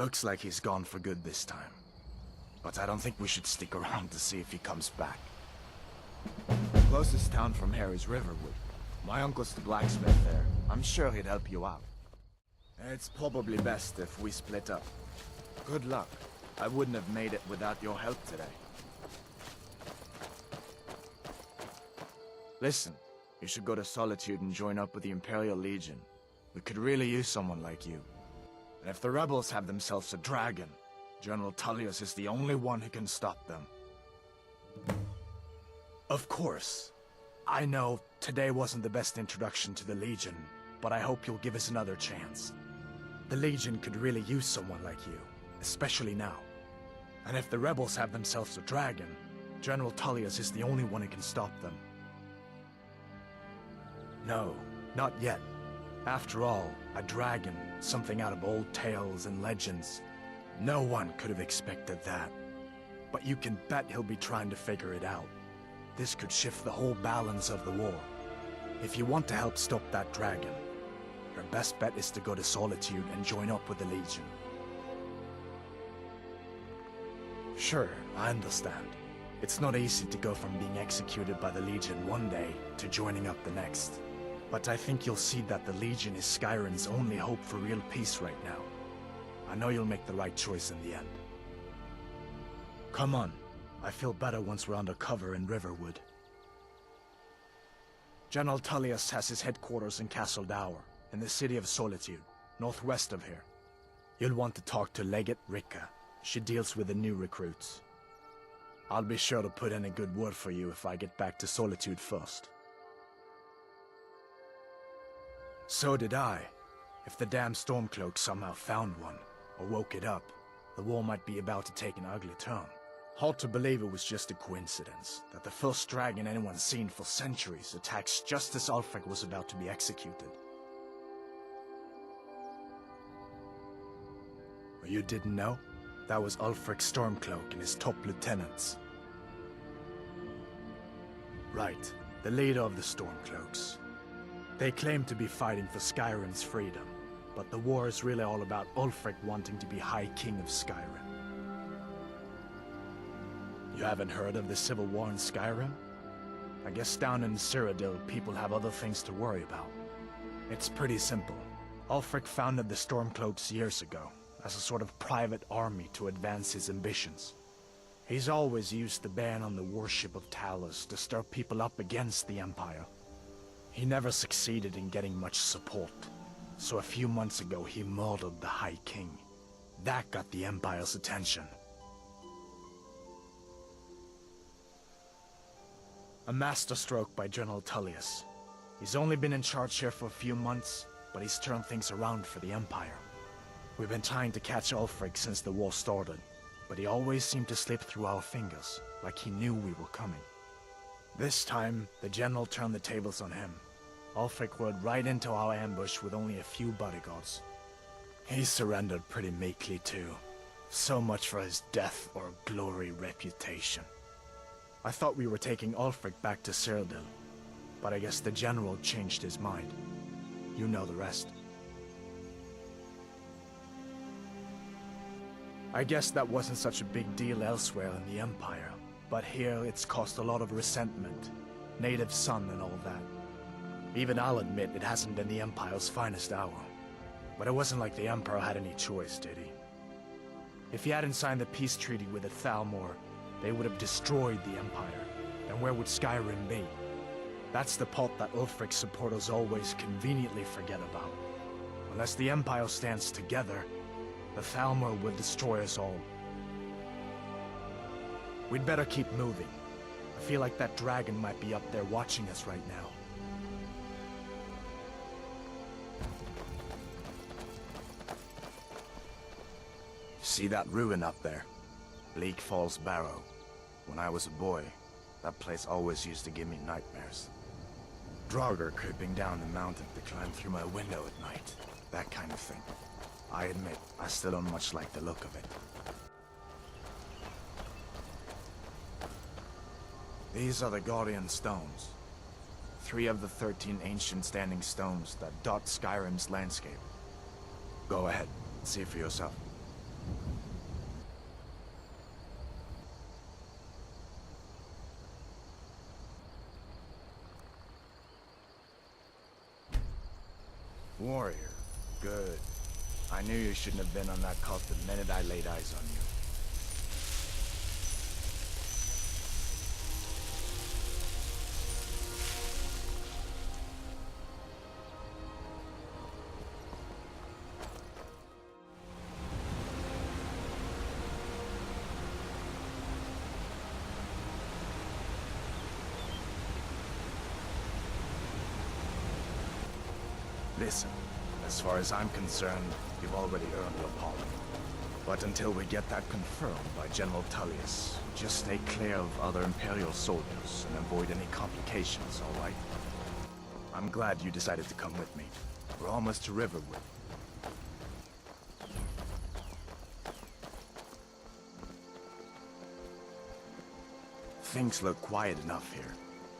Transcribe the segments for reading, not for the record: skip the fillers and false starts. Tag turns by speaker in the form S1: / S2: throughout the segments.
S1: Looks like he's gone for good this time. But I don't think we should stick around to see if he comes back. The closest town from here is Riverwood. My uncle's the blacksmith there. I'm sure he'd help you out. It's probably best if we split up. Good luck. I wouldn't have made it without your help today. Listen, you should go to Solitude and join up with the Imperial Legion. We could really use someone like you. And if the rebels have themselves a dragon, General Tullius is the only one who can stop them. Of course. I know today wasn't the best introduction to the Legion, but I hope you'll give us another chance. The Legion could really use someone like you, especially now. And if the rebels have themselves a dragon, General Tullius is the only one who can stop them. No, not yet. After all, a dragon, something out of old tales and legends. No one could have expected that. But you can bet he'll be trying to figure it out. This could shift the whole balance of the war. If you want to help stop that dragon, your best bet is to go to Solitude and join up with the Legion. Sure, I understand. It's not easy to go from being executed by the Legion one day to joining up the next. But I think you'll see that the Legion is Skyrim's only hope for real peace right now. I know you'll make the right choice in the end. Come on. I feel better once we're under cover in Riverwood. General Tullius has his headquarters in Castle Dower, in the city of Solitude, northwest of here. You'll want to talk to Legate Ricka. She deals with the new recruits. I'll be sure to put in a good word for you if I get back to Solitude first. So did I. If the damn Stormcloak somehow found one, or woke it up, the war might be about to take an ugly turn. Hard to believe it was just a coincidence, that the first dragon anyone's seen for centuries attacks just as Ulfric was about to be executed. Or you didn't know? That was Ulfric's Stormcloak and his top lieutenants. Right, the leader of the Stormcloaks. They claim to be fighting for Skyrim's freedom, but the war is really all about Ulfric wanting to be High King of Skyrim. You haven't heard of the Civil War in Skyrim? I guess down in Cyrodiil, people have other things to worry about. It's pretty simple. Ulfric founded the Stormcloaks years ago, as a sort of private army to advance his ambitions. He's always used the ban on the worship of Talos to stir people up against the Empire. He never succeeded in getting much support, so a few months ago he murdered the High King. That got the Empire's attention. A masterstroke by General Tullius. He's only been in charge here for a few months, but he's turned things around for the Empire. We've been trying to catch Ulfric since the war started, but he always seemed to slip through our fingers, like he knew we were coming. This time, the General turned the tables on him. Ulfric rode right into our ambush with only a few bodyguards. He surrendered pretty meekly too. So much for his death or glory reputation. I thought we were taking Ulfric back to Cyrodiil, but I guess the General changed his mind. You know the rest. I guess that wasn't such a big deal elsewhere in the Empire, but here it's caused a lot of resentment. Native son and all that. Even I'll admit it hasn't been the Empire's finest hour. But it wasn't like the Emperor had any choice, did he? If he hadn't signed the peace treaty with the Thalmor, they would have destroyed the Empire. And where would Skyrim be? That's the part that Ulfric's supporters always conveniently forget about. Unless the Empire stands together, the Thalmor will destroy us all. We'd better keep moving. I feel like that dragon might be up there watching us right now. See that ruin up there? Bleak Falls Barrow. When I was a boy, that place always used to give me nightmares. Draugr creeping down the mountain to climb through my window at night. That kind of thing. I admit, I still don't much like the look of it. These are the Guardian Stones. 3 of the 13 ancient standing stones that dot Skyrim's landscape. Go ahead, see for yourself. Warrior. Good. I knew you shouldn't have been on that cult the minute I laid eyes on you. Listen, as far as I'm concerned, you've already earned your pardon. But until we get that confirmed by General Tullius, just stay clear of other Imperial soldiers and avoid any complications, all right? I'm glad you decided to come with me. We're almost to Riverwood. Things look quiet enough here.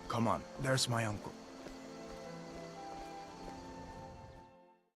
S1: Come on, there's my uncle.